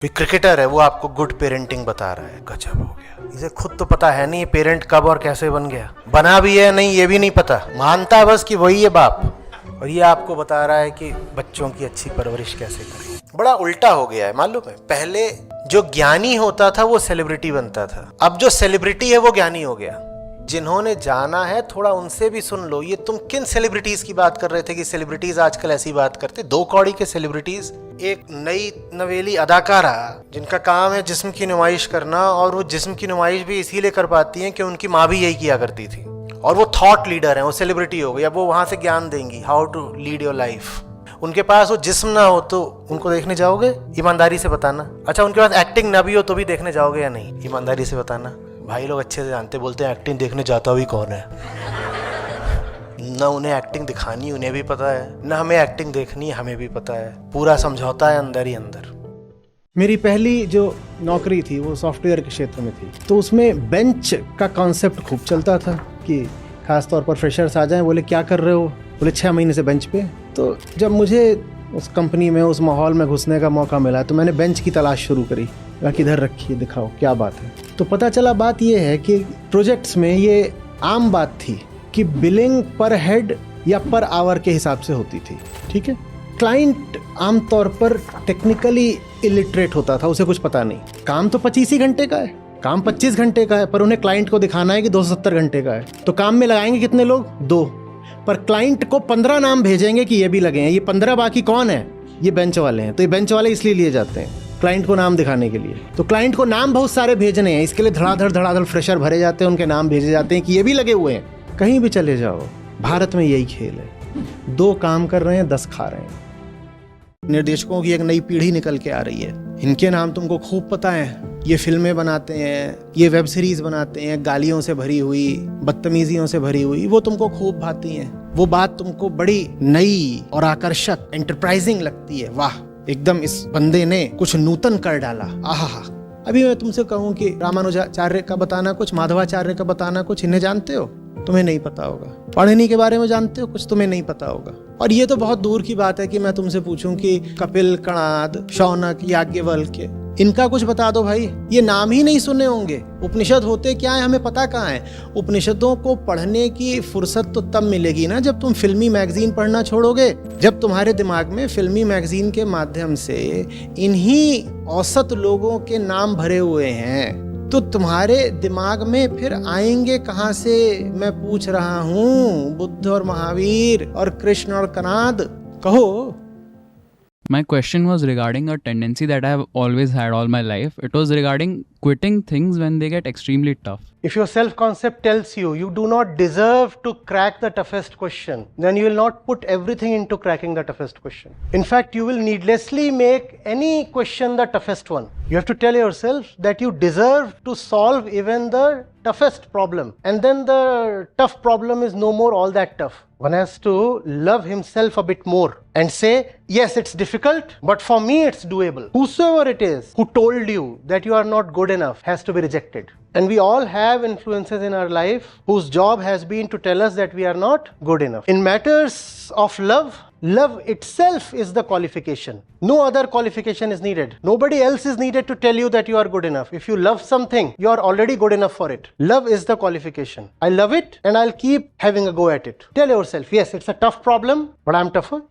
कोई क्रिकेटर है वो आपको गुड पेरेंटिंग बता रहा है, गजब हो गया। इसे खुद तो पता है नहीं पेरेंट कब और कैसे बन गया, बना भी है नहीं ये भी नहीं पता, मानता बस कि वही है बाप, और ये आपको बता रहा है कि बच्चों की अच्छी परवरिश कैसे करें। बड़ा उल्टा हो गया है मालूम है। पहले जो ज्ञानी होता था वो सेलिब्रिटी बनता था, अब जो सेलिब्रिटी है वो ज्ञानी हो गया। जिन्होंने जाना है थोड़ा उनसे भी सुन लो। ये तुम किन सेलिब्रिटीज की बात कर रहे थे कि सेलिब्रिटीज आजकल ऐसी बात करते? दो कौड़ी के सेलिब्रिटीज, एक नई नवेली अदाकारा जिनका काम है जिस्म की नुमाइश करना, और वो जिस्म की नुमाइश भी इसीलिए कर पाती हैं कि उनकी माँ भी यही किया करती थी, और वो थॉट लीडर हैं, वो सेलिब्रिटी हो गई। अब वो वहां से ज्ञान देंगी how to lead your life. उनके पास वो जिस्म ना हो तो उनको देखने जाओगे? ईमानदारी से बताना। अच्छा, उनके पास एक्टिंग ना भी हो तो भी देखने जाओगे या नहीं? ईमानदारी से बताना। भाई लोग अच्छे से जानते, बोलते हैं एक्टिंग देखने जाता हुई कौन है। ना उन्हें एक्टिंग दिखानी उन्हें भी पता है, ना हमें एक्टिंग देखनी हमें भी पता है। पूरा समझौता है अंदर ही अंदर। मेरी पहली जो नौकरी थी वो सॉफ्टवेयर के क्षेत्र में थी, तो उसमें बेंच का कॉन्सेप्ट खूब चलता था कि खास तौर पर फ्रेशर्स आ जाएं, बोले क्या कर रहे हो, बोले 6 महीने से बेंच पे। तो जब मुझे उस कंपनी में उस माहौल में घुसने का मौका मिला तो मैंने बेंच की तलाश शुरू करी, किधर रखिए दिखाओ क्या बात है। तो पता चला बात ये है कि प्रोजेक्ट्स में ये आम बात थी कि बिलिंग पर हेड या पर आवर के हिसाब से होती थी, ठीक है। क्लाइंट आमतौर पर टेक्निकली इलिटरेट होता था, उसे कुछ पता नहीं। काम तो 25 ही घंटे का है, काम 25 घंटे का है, पर उन्हें क्लाइंट को दिखाना है कि 270 घंटे का है। तो काम में लगाएंगे कितने लोग? 2, पर क्लाइंट को 15 नाम भेजेंगे कि ये भी लगे हैं। ये 15 बाकी कौन है? ये बेंच वाले हैं। तो ये बेंच वाले इसलिए लिए जाते हैं क्लाइंट को नाम दिखाने के लिए। तो क्लाइंट को नाम बहुत सारे भेजने हैं, इसके लिए धड़ाधड़ फ्रेशर भरे जाते हैं, उनके नाम भेजे जाते हैं कि ये भी लगे हुए हैं। कहीं भी चले जाओ भारत में यही खेल है, 2 काम कर रहे हैं 10 खा रहे हैं। निर्देशकों की एक नई पीढ़ी निकल के आ रही है, इनके नाम तुमको खूब पता है। ये फिल्में बनाते हैं, ये वेब सीरीज बनाते हैं, गालियों से भरी हुई, बदतमीजियों से भरी हुई, वो तुमको खूब भाती हैं। वो बात तुमको बड़ी नई और आकर्षक, एंटरप्राइजिंग लगती है। वाह, एकदम इस बंदे ने कुछ नूतन कर डाला, आहा। अभी मैं तुमसे कहूँ कि रामानुजाचार्य का बताना कुछ, माधवाचार्य का बताना कुछ, इन्हें जानते हो? तुम्हें नहीं पता होगा। पढ़नी के बारे में जानते हो कुछ? तुम्हें नहीं पता होगा। और ये तो बहुत दूर की बात है कि मैं तुमसे पूछूं कि कपिल, कणाद, शौनक, याज्ञवल्क्य, इनका कुछ बता दो भाई। ये नाम ही नहीं सुने होंगे। उपनिषद होते क्या है हमें पता कहाँ है। उपनिषदों को पढ़ने की फुर्सत तो तब मिलेगी ना जब तुम फिल्मी मैगजीन पढ़ना छोड़ोगे, जब तुम्हारे दिमाग में फिल्मी मैगजीन के माध्यम से इन्हीं औसत लोगों के नाम भरे हुए हैं, तो तुम्हारे दिमाग में फिर आएंगे कहाँ से? मैं पूछ रहा हूँ। बुद्ध और महावीर और कृष्ण और कणाद, कहो। My question was regarding a tendency that I have always had all my life. It was regarding quitting things when they get extremely tough. If your self-concept tells you you do not deserve to crack the toughest question, then you will not put everything into cracking the toughest question. In fact, you will needlessly make any question the toughest one. You have to tell yourself that you deserve to solve even the toughest problem, and then the tough problem is no more all that tough. One has to love himself a bit more and say, yes, it's difficult, but for me it's doable. Whosoever it is who told you that you are not good enough has to be rejected. And we all have influences in our life whose job has been to tell us that we are not good enough. In matters of love, love itself is the qualification. No other qualification is needed. Nobody else is needed to tell you that you are good enough. If you love something, you are already good enough for it. Love is the qualification. I love it and I'll keep having a go at it. Tell yourself, yes, it's a tough problem, but I'm tougher.